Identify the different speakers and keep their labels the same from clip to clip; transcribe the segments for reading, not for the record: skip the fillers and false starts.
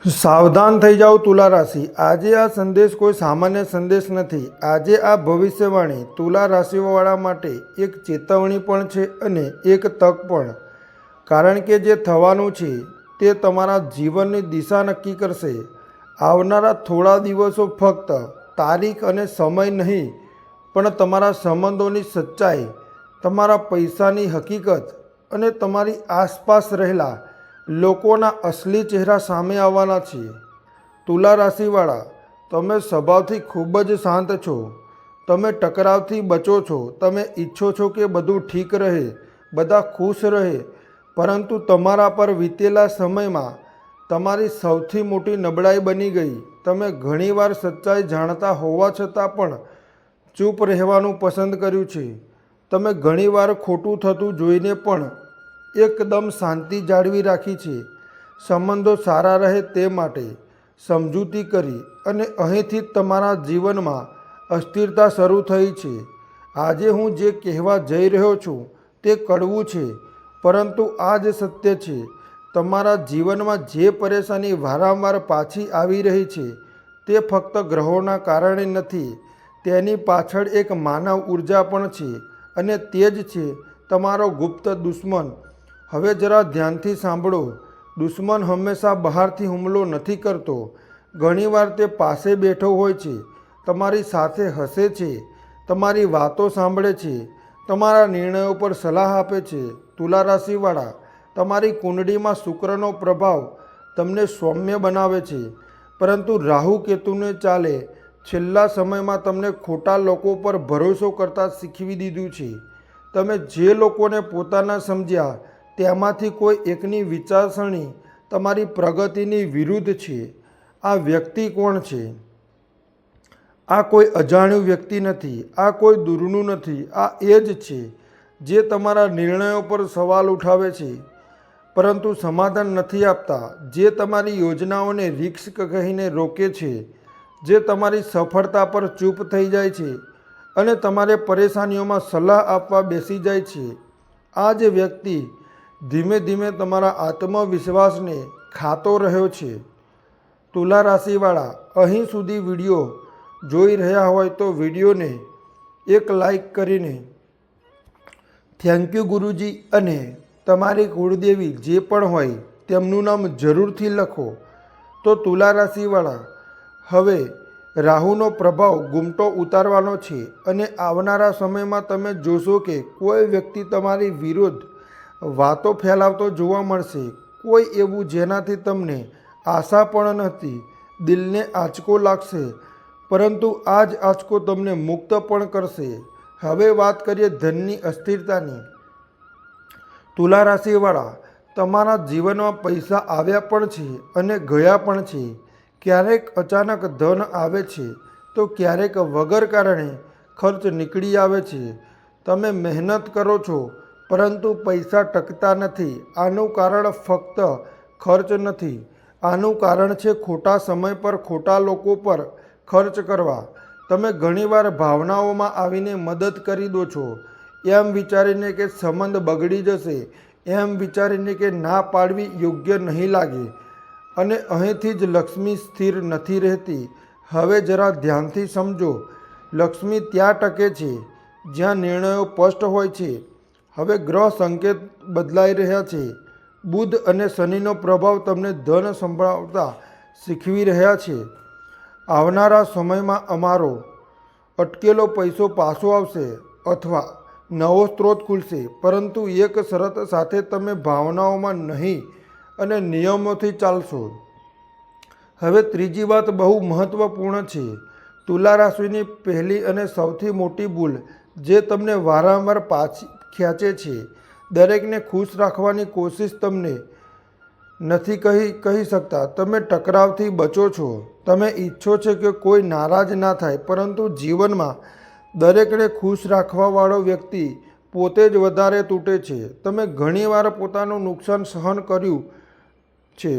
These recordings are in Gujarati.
Speaker 1: સાવધાન થઈ જાઓ તુલા રાશિ। આજે આ સંદેશ કોઈ સામાન્ય સંદેશ નથી। આજે આ ભવિષ્યવાણી તુલા રાશિવાળા માટે એક ચેતવણી પણ છે અને એક તક પણ। કારણ કે જે થવાનું છે તે તમારા જીવનની દિશા નક્કી કરશે। આવનારા થોડા દિવસો ફક્ત તારીખ અને સમય નહીં પણ તમારા સંબંધોની સચ્ચાઈ, તમારા પૈસાની હકીકત અને તમારી આસપાસ રહેલા લોકોના અસલી ચહેરા સામે આવવાના છે। તુલા રાશિવાળા, તમે સ્વભાવથી ખૂબ જ શાંત છો। તમે ટકરાવથી બચો છો। તમે ઈચ્છો છો કે બધું ઠીક રહે, બધા ખુશ રહે, પરંતુ તમારા પર વીતેલા સમયમાં તમારી સૌથી મોટી નબળાઈ બની ગઈ। તમે ઘણીવાર સચ્ચાઈ જાણતા હોવા છતાં પણ ચૂપ રહેવાનું પસંદ કર્યું છે। તમે ઘણીવાર ખોટું થતું જોઈને પણ એકદમ શાંતિ જાળવી રાખી છે। સંબંધો સારા રહે તે માટે સમજૂતી કરી અને અહીંથી જ તમારા જીવનમાં અસ્થિરતા શરૂ થઈ છે। આજે હું જે કહેવા જઈ રહ્યો છું તે કડવું છે, પરંતુ આ જ સત્ય છે। તમારા જીવનમાં જે પરેશાની વારંવાર પાછી આવી રહી છે તે ફક્ત ગ્રહોના કારણે નથી, તેની પાછળ એક માનવ ઉર્જા પણ છે અને તે જ છે તમારો ગુપ્ત દુશ્મન। હવે જરા ધ્યાનથી સાંભળો। દુશ્મન હંમેશા બહારથી હુમલો નથી કરતો। ઘણીવાર તે પાસે બેઠો હોય છે, તમારી સાથે હસે છે, તમારી વાતો સાંભળે છે, તમારા નિર્ણયો પર સલાહ આપે છે। તુલા રાશિવાળા, તમારી કુંડળીમાં શુક્રનો પ્રભાવ તમને સૌમ્ય બનાવે છે, પરંતુ રાહુ કેતુને ચાલે છેલ્લા સમયમાં તમને ખોટા લોકો પર ભરોસો કરતા શીખવી દીધું છે। તમે જે લોકોને પોતાના સમજ્યા તેમાંથી કોઈ એકની વિચારસરણી તમારી પ્રગતિની વિરુદ્ધ છે। આ વ્યક્તિ કોણ છે? આ કોઈ અજાણ્યું વ્યક્તિ નથી, આ કોઈ દૂરનું નથી, આ એ જ છે જે તમારા નિર્ણયો પર સવાલ ઉઠાવે છે પરંતુ સમાધાન નથી આપતા, જે તમારી યોજનાઓને રિસ્ક કહીને રોકે છે, જે તમારી સફળતા પર ચૂપ થઈ જાય છે અને તમારે પરેશાનીઓમાં સલાહ આપવા બેસી જાય છે। આ જ વ્યક્તિ ધીમે ધીમે તમારા આત્મવિશ્વાસને ખાતો રહ્યો છે। તુલા રાશિવાળા, અહીં સુધી વિડીયો જોઈ રહ્યા હોય તો વિડીયોને એક લાઈક કરીને થેન્ક યુ ગુરુજી અને તમારી કુળદેવી જે પણ હોય તેમનું નામ જરૂરથી લખો। તો તુલા રાશિવાળા, હવે રાહુનો પ્રભાવ ઘૂમટો ઉતારવાનો છે અને આવનારા સમયમાં તમે જોશો કે કોઈ વ્યક્તિ તમારી વિરુદ્ધ વાતો ફેલાવતો જોવા મળશે। કોઈ એવું જેનાથી તમને આશા પણ નથી। દિલને આંચકો લાગશે, પરંતુ આ જ આંચકો તમને મુક્ત પણ કરશે। હવે વાત કરીએ ધનની અસ્થિરતાની। તુલા રાશિવાળા, તમારા જીવનમાં પૈસા આવ્યા પણ છે અને ગયા પણ છે। ક્યારેક અચાનક ધન આવે છે તો ક્યારેક વગર કારણે ખર્ચ નીકળી આવે છે। તમે મહેનત કરો છો પરંતુ પૈસા ટકતા નથી। આનું કારણ ફક્ત ખર્ચ નથી, આનું કારણ છે ખોટા સમય પર ખોટા લોકો પર ખર્ચ કરવા। તમે ઘણીવાર ભાવનાઓમાં આવીને મદદ કરી દો છો, એમ વિચારીને કે સંબંધ બગડી જશે, એમ વિચારીને કે ના પાડવી યોગ્ય નહીં લાગે, અને અહીંથી જ લક્ષ્મી સ્થિર નથી રહેતી। હવે જરા ધ્યાનથી સમજો। લક્ષ્મી ત્યાં ટકે છે જ્યાં નિર્ણયો સ્પષ્ટ હોય છે। હવે ગ્રહ સંકેત બદલાઈ રહ્યા છે। બુધ અને શનિનો પ્રભાવ તમને ધન સંભાળતા શીખવી રહ્યા છે। આવનારા સમયમાં અમારો અટકેલો પૈસો પાછો આવશે અથવા નવો સ્ત્રોત ખુલશે, પરંતુ એક શરત સાથે, તમે ભાવનાઓમાં નહીં અને નિયમોથી ચાલશો। હવે ત્રીજી વાત બહુ મહત્વપૂર્ણ છે। તુલા રાશિની પહેલી અને સૌથી મોટી ભૂલ જે તમને વારંવાર પાછી ખેંચે છે, દરેકને ખુશ રાખવાની કોશિશ તમને નથી કહી શકતા। તમે ટકરાવથી બચો છો। તમે ઈચ્છો છો કે કોઈ નારાજ ના થાય, પરંતુ જીવનમાં દરેકને ખુશ રાખવાવાળો વ્યક્તિ પોતે જ વધારે તૂટે છે। તમે ઘણીવાર પોતાનું નુકસાન સહન કર્યું છે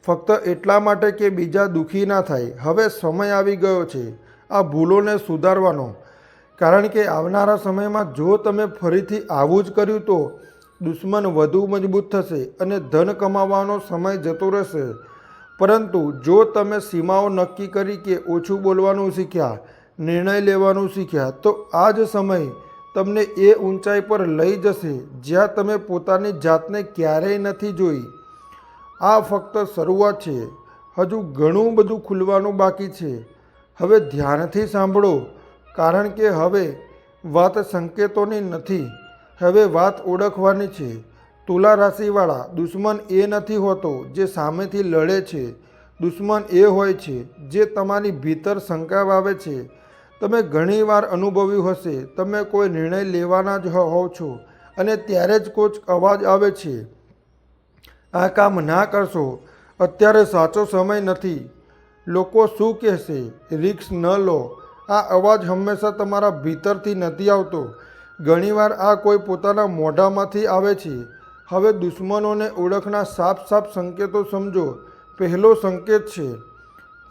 Speaker 1: ફક્ત એટલા માટે કે બીજા દુઃખી ના થાય। હવે સમય આવી ગયો છે આ ભૂલોને સુધારવાનો, કારણ કે આવનારા સમયમાં જો તમે ફરીથી આવું જ કર્યું તો દુશ્મન વધુ મજબૂત થશે અને ધન કમાવાનો સમય જતો રહેશે। પરંતુ જો તમે સીમાઓ નક્કી કરી કે ઓછું બોલવાનું શીખ્યા, નિર્ણય લેવાનું શીખ્યા, તો આ જ સમય તમને એ ઊંચાઈ પર લઈ જશે જ્યાં તમે પોતાની જાતને ક્યારેય નથી જોઈ. આ ફક્ત શરૂઆત છે. હજુ ઘણું બધું ખુલવાનું બાકી છે. હવે ધ્યાનથી સાંભળો, કારણ કે હવે વાત સંકેતોની નથી, હવે વાત ઓળખવાની છે. તુલા રાશિવાળા, દુશ્મન એ નથી હોતો જે સામેથી લડે છે. દુશ્મન એ હોય છે જે તમારી ભીતર શંકા વાવે છે. તમે ઘણીવાર અનુભવ્યું હશે, તમે કોઈ નિર્ણય લેવાના જ હોવ છો અને ત્યારે જ કોઈક અવાજ આવે છે, આ કામ ના કરશો, અત્યારે સાચો સમય નથી, લોકો શું કહેશે, રિસ્ક ન લો. આ અવાજ હંમેશા તમારા ભીતરથી નથી આવતો. ઘણીવાર આ કોઈ પોતાના મોઢામાંથી આવે છે. હવે દુશ્મનોને ઓળખના સાફ સાફ સંકેતો સમજો. પહેલો સંકેત છે,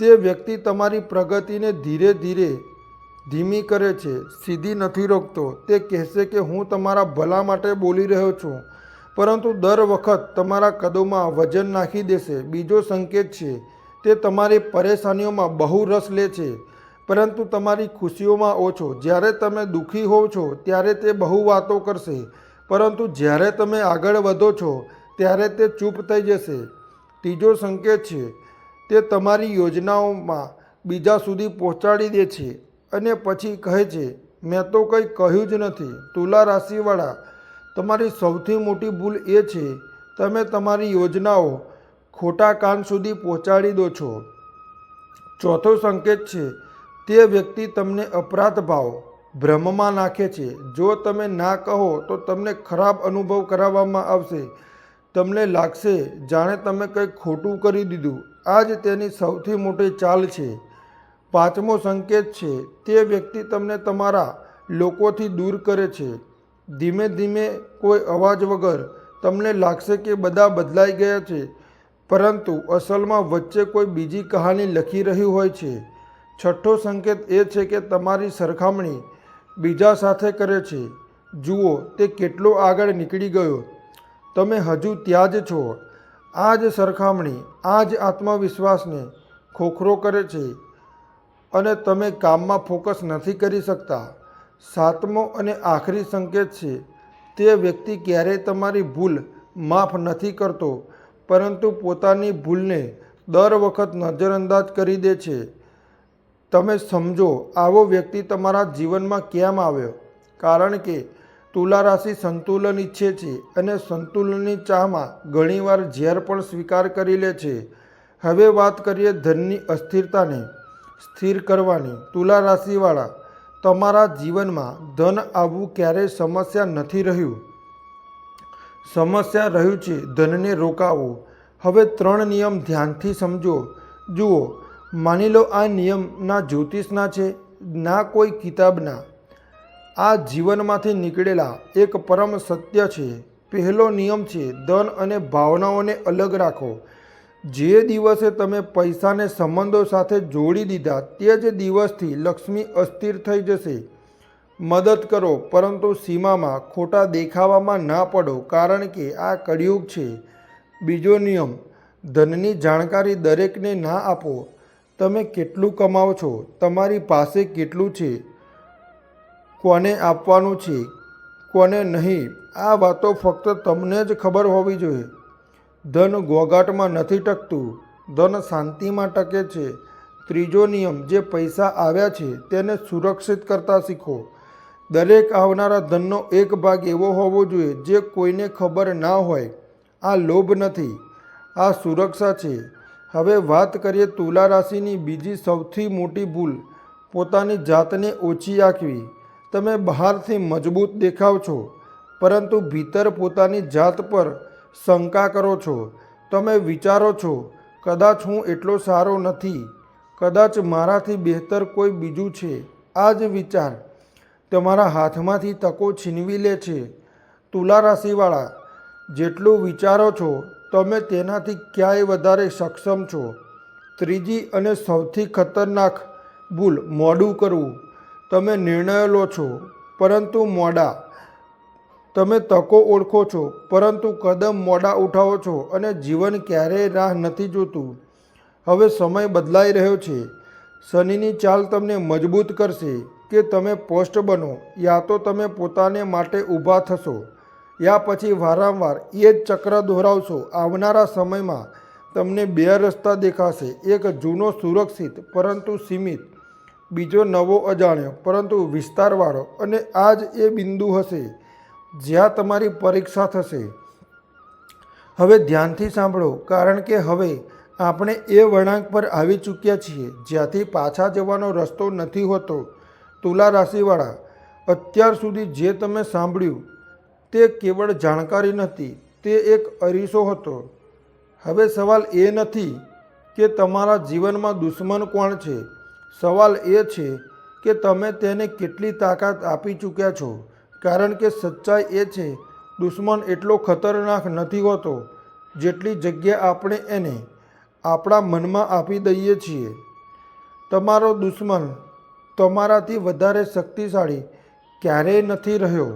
Speaker 1: તે વ્યક્તિ તમારી પ્રગતિને ધીરે ધીરે ધીમી કરે છે, સીધી નથી રોકતો. તે કહેશે કે હું તમારા ભલા માટે બોલી રહ્યો છું, પરંતુ દર વખત તમારા કદોમાં વજન નાખી દેશે. બીજો સંકેત છે, તે તમારી પરેશાનીઓમાં બહુ રસ લે છે, પરંતુ તમારી ખુશીઓમાં ઓછો. જ્યારે તમે દુઃખી હોવ છો ત્યારે તે બહુ વાતો કરશે, પરંતુ જ્યારે તમે આગળ વધો છો ત્યારે તે ચૂપ થઈ જશે. ત્રીજો સંકેત છે, તે તમારી યોજનાઓમાં બીજા સુધી પહોંચાડી દે છે અને પછી કહે છે, મેં તો કંઈ કહ્યું જ નથી. તુલા રાશિવાળા, તમારી સૌથી મોટી ભૂલ એ છે તમે તમારી યોજનાઓ ખોટા કાન સુધી પહોંચાડી દો છો. ચોથો સંકેત છે, તે વ્યક્તિ તમને અપરાધ ભાવ ભ્રમમાં નાખે છે. જો તમે ના કહો તો તમને ખરાબ અનુભવ કરાવવામાં આવશે. તમને લાગશે જાણે તમે કંઈક ખોટું કરી દીધું. આ જ તેની સૌથી મોટી ચાલ છે. પાંચમો સંકેત છે, તે વ્યક્તિ તમને તમારા લોકોથી દૂર કરે છે. ધીમે ધીમે કોઈ અવાજ વગર તમને લાગશે કે બધા બદલાઈ ગયા છે, પરંતુ અસલમાં વચ્ચે કોઈ બીજી કહાની લખી રહ્યું હોય છે. છઠ્ઠો સંકેત એ છે કે તમારી સરખામણી બીજા સાથે કરે છે. જુઓ તે કેટલો આગળ નીકળી ગયો, તમે હજુ ત્યાં જ છો. આ જ સરખામણી, આ જ આત્મવિશ્વાસને ખોખરો કરે છે અને તમે કામમાં ફોકસ નથી કરી શકતા. સાતમો અને આખરી સંકેત છે, તે વ્યક્તિ ક્યારેય તમારી ભૂલ માફ નથી કરતો, પરંતુ પોતાની ભૂલને દર વખત નજરઅંદાજ કરી દે છે. તમે સમજો, આવો વ્યક્તિ તમારા જીવનમાં કેમ આવ્યો? કારણ કે તુલા રાશિ સંતુલન ઈચ્છે છે અને સંતુલનની ચાહમાં ઘણીવાર ઝેર પણ સ્વીકાર કરી લે છે. હવે વાત કરીએ ધનની અસ્થિરતાને સ્થિર કરવાની. તુલા રાશિવાળા, તમારા જીવનમાં ધન આવવું ક્યારેય સમસ્યા નથી રહ્યું. સમસ્યા રહ્યું છે ધનને રોકાવું. હવે 3 નિયમ ધ્યાનથી સમજો. જુઓ, માની લો આ નિયમ ના જ્યોતિષના છે, ના કોઈ કિતાબના. આ જીવનમાંથી નીકળેલા એક પરમ સત્ય છે. પહેલો નિયમ છે, ધન અને ભાવનાઓને અલગ રાખો. જે દિવસે તમે પૈસાને સંબંધો સાથે જોડી દીધા તે જ દિવસથી લક્ષ્મી અસ્થિર થઈ જશે. મદદ કરો, પરંતુ સીમામાં. ખોટા દેખાવામાં ના પડો, કારણ કે આ કળિયુગ છે. બીજો નિયમ, ધનની જાણકારી દરેકને ના આપો. તમે કેટલું કમાઓ છો, તમારી પાસે કેટલું છે, કોને આપવાનું છે, કોને નહીં, આ વાતો ફક્ત તમને જ ખબર હોવી જોઈએ. ધન ઘોંઘાટમાં નથી ટકતું, ધન શાંતિમાં ટકે છે. ત્રીજો નિયમ, જે પૈસા આવ્યા છે તેને સુરક્ષિત કરતા શીખો. દરેક આવનારા ધનનો એક ભાગ એવો હોવો જોઈએ જે કોઈને ખબર ના હોય. આ લોભ નથી, આ સુરક્ષા છે. હવે વાત કરીએ તુલા રાશિની બીજી સૌથી મોટી ભૂલ, પોતાની જાતને ઓછી આંકવી. તમે બહારથી મજબૂત દેખાવ છો, પરંતુ ભીતર પોતાની જાત પર શંકા કરો છો. તમે વિચારો છો, કદાચ હું એટલો સારો નથી, કદાચ મારાથી બહેતર કોઈ બીજું છે. આ જ વિચાર તમારા હાથમાંથી તકો છીનવી લે છે. તુલા રાશિવાળા, જેટલું વિચારો છો તમે તેનાથી ક્યાંય વધારે સક્ષમ છો. ત્રીજી અને સૌથી ખતરનાક ભૂલ, મોડું કરવું. તમે નિર્ણયો લો છો, પરંતુ મોડા. તમે તકો ઓળખો છો, પરંતુ કદમ મોડા ઉઠાવો છો અને જીવન ક્યારેય રાહ નથી જોતું. હવે સમય બદલાઈ રહ્યો છે. શનિની ચાલ તમને મજબૂત કરશે કે તમે પોસ્ટ બનો, યા તો તમે પોતાને માટે ઊભા થશો, યા પછી વારંવાર એ જ ચક્ર દોહરાવશો. આવનારા સમયમાં તમને બે રસ્તા દેખાશે. એક જૂનો સુરક્ષિત પરંતુ સીમિત, બીજો નવો અજાણ્યો પરંતુ વિસ્તારવાળો. અને આ જ એ બિંદુ હશે જ્યાં તમારી પરીક્ષા થશે. હવે ધ્યાનથી સાંભળો, કારણ કે હવે આપણે એ વળાંક પર આવી ચૂક્યા છીએ જ્યાંથી પાછા જવાનો રસ્તો નથી હોતો. તુલા રાશિવાળા, અત્યાર સુધી જે તમે સાંભળ્યું તે કેવળ જાણકારી નથી, તે એક અરીસો હતો. હવે સવાલ એ નથી કે તમારા જીવનમાં દુશ્મન કોણ છે. સવાલ એ છે કે તમે તેને કેટલી તાકાત આપી ચૂક્યા છો. કારણ કે સચ્ચાઈ એ છે, દુશ્મન એટલો ખતરનાક નથી હોતો જેટલી જગ્યા આપણે એને આપણા મનમાં આપી દઈએ છીએ. તમારો દુશ્મન તમારાથી વધારે શક્તિશાળી ક્યારેય નથી રહ્યો,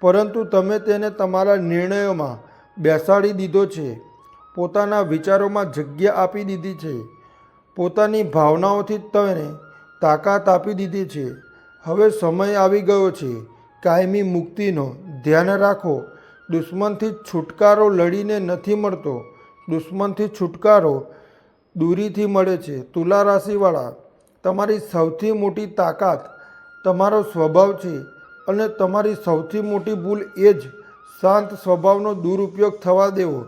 Speaker 1: પરંતુ તમે તેને તમારા નિર્ણયોમાં બેસાડી દીધો છે, પોતાના વિચારોમાં જગ્યા આપી દીધી છે, પોતાની ભાવનાઓથી તેને તાકાત આપી દીધી છે. હવે સમય આવી ગયો છે કાયમી મુક્તિનો. ધ્યાન રાખો, દુશ્મનથી છુટકારો લડીને નથી મળતો, દુશ્મનથી છુટકારો દૂરીથી મળે છે. તુલા રાશિવાળા, તમારી સૌથી મોટી તાકાત તમારો સ્વભાવ છે અને તમારી સૌથી મોટી ભૂલ એ જ શાંત સ્વભાવનો દુરુપયોગ થવા દેવો.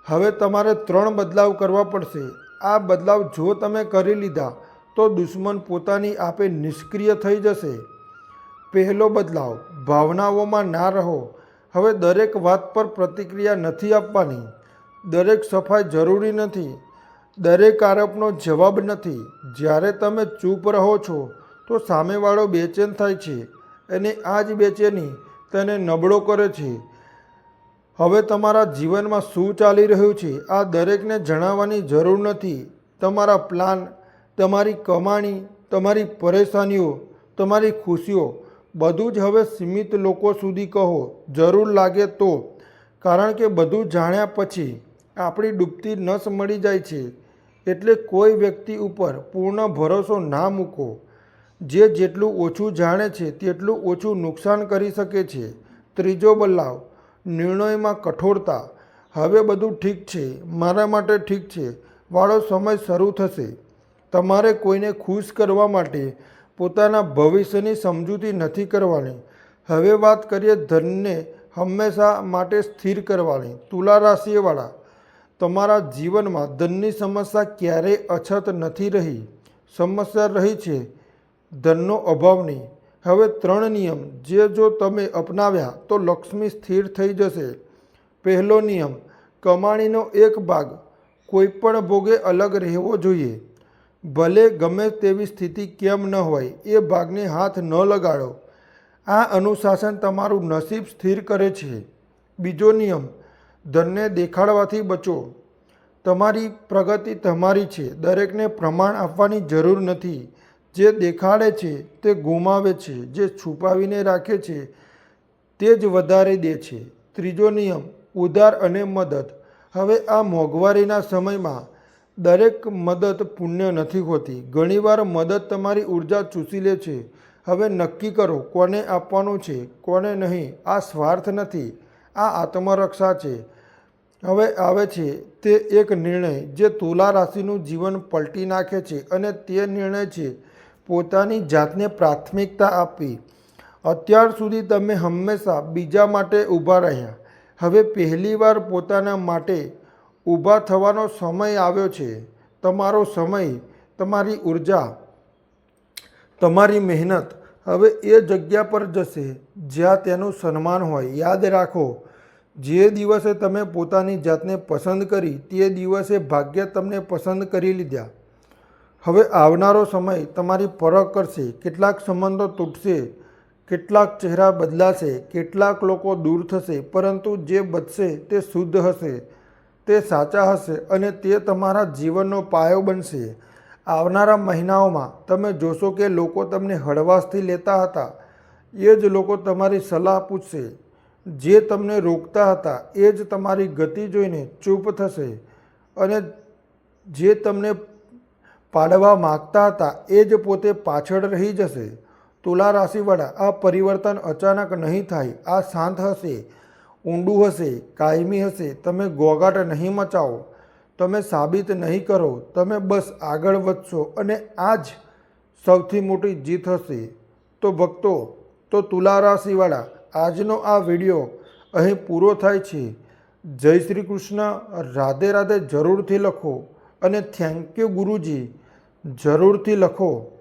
Speaker 1: હવે તમારે 3 બદલાવ કરવા પડશે. આ બદલાવ જો તમે કરી લીધા તો દુશ્મન પોતાની આપે નિષ્ક્રિય થઈ જશે. પહેલો બદલાવ, ભાવનાઓમાં ના રહો. હવે દરેક વાત પર પ્રતિક્રિયા નથી આપવાની, દરેક સફાઈ જરૂરી નથી, દરેક આરોપનો જવાબ નથી. જ્યારે તમે ચૂપ રહો છો તો સામેવાળો બેચેન થાય છે અને આ જ બેચેની તેને નબળો કરે છે. હવે તમારા જીવનમાં શું ચાલી રહ્યું છે આ દરેકને જણાવવાની જરૂર નથી. તમારા પ્લાન, તમારી કમાણી, તમારી પરેશાનીઓ, તમારી ખુશીઓ, બધું જ હવે સીમિત લોકો સુધી કહો, જરૂર લાગે તો. કારણ કે બધું જાણ્યા પછી આપણી ડૂબતી નસ મળી જાય છે. એટલે કોઈ વ્યક્તિ ઉપર પૂર્ણ ભરોસો ના મૂકો. જે જેટલું ઓછું જાણે છે તેટલું ઓછું નુકસાન કરી શકે છે. ત્રીજો બદલાવ, નિર્ણયમાં કઠોરતા. હવે બધું ઠીક છે, મારા માટે ઠીક છે વાળો સમય શરૂ થશે. તમારે કોઈને ખુશ કરવા માટે પોતાના ભવિષ્યની સમજૂતી નથી કરવાની. હવે વાત કરીએ ધનને હંમેશા માટે સ્થિર કરવાની. તુલા રાશિવાળા, તમારા જીવનમાં ધનની સમસ્યા ક્યારેય અછત નથી રહી. સમસ્યા રહી છે ધનનો અભાવની. હવે 3 નિયમ જે જો તમે અપનાવ્યા તો લક્ષ્મી સ્થિર થઈ જશે. પહેલો નિયમ, કમાણીનો એક ભાગ કોઈપણ ભોગે અલગ રહેવો જોઈએ. ભલે ગમે તેવી સ્થિતિ કેમ ન હોય, એ ભાગને હાથ ન લગાડો. આ અનુશાસન તમારું નસીબ સ્થિર કરે છે. બીજો નિયમ, ધનને દેખાડવાથી બચો. તમારી પ્રગતિ તમારી છે, દરેકને પ્રમાણ આપવાની જરૂર નથી. જે દેખાડે છે તે ગુમાવે છે, જે છુપાવીને રાખે છે તે જ વધારે દે છે. ત્રીજો નિયમ, ઉધાર અને મદદ. હવે આ મોંઘવારીના સમયમાં દરેક મદદ પુણ્ય નથી હોતી. ઘણીવાર મદદ તમારી ઉર્જા ચૂસી લે છે. હવે નક્કી કરો કોને આપવાનું છે, કોને નહીં. આ સ્વાર્થ નથી, આ આત્મરક્ષા છે. હવે આવે છે તે એક નિર્ણય જે તુલા રાશિનું જીવન પલટી નાખે છે અને તે નિર્ણય છે પોતાની જાતને પ્રાથમિકતા આપવી. અત્યાર સુધી તમે હંમેશા બીજા માટે ઊભા રહ્યા. હવે પહેલીવાર પોતાના માટે ઊભા થવાનો સમય આવ્યો છે. તમારો સમય, તમારી ઉર્જા, તમારી મહેનત હવે એ જગ્યા પર જશે જ્યાં તેનું સન્માન હોય. યાદ રાખો, જે દિવસે તમે પોતાની જાતને પસંદ કરી તે દિવસે ભાગ્ય તમને પસંદ કરી લીધા. હવે આવનારો સમય તમારી પરખ કરશે. કેટલાક સંબંધો તૂટશે, કેટલાક ચહેરા બદલાશે, કેટલાક લોકો દૂર થશે, પરંતુ જે બચશે તે શુદ્ધ હશે, તે સાચા હશે અને તે તમારા જીવનનો પાયો બનશે. આવનારા મહિનાઓમાં તમે જોશો કે લોકો તમને હળવાશથી લેતા હતા એ જ લોકો તમારી સલાહ પૂછશે. જે તમને રોકતા હતા એ જ તમારી ગતિ જોઈને ચૂપ થશે અને જે તમને પાડવા માગતા હતા એ જ પોતે પાછળ રહી જશે. તુલા રાશિવાળા, આ પરિવર્તન અચાનક નહીં થાય. આ શાંત હશે, ઊંડું હશે, કાયમી હશે. તમે ગોગાટ નહીં મચાવો, તમે સાબિત નહીં કરો, તમે બસ આગળ વધશો અને આ જ સૌથી મોટી જીત હશે. તો ભક્તો, તો તુલા રાશિવાળા, આજનો આ વિડીયો અહીં પૂરો થાય છે. જય શ્રી કૃષ્ણ. રાધે રાધે જરૂરથી લખો અને થેન્ક યુ ગુરુજી જરૂરથી લખો.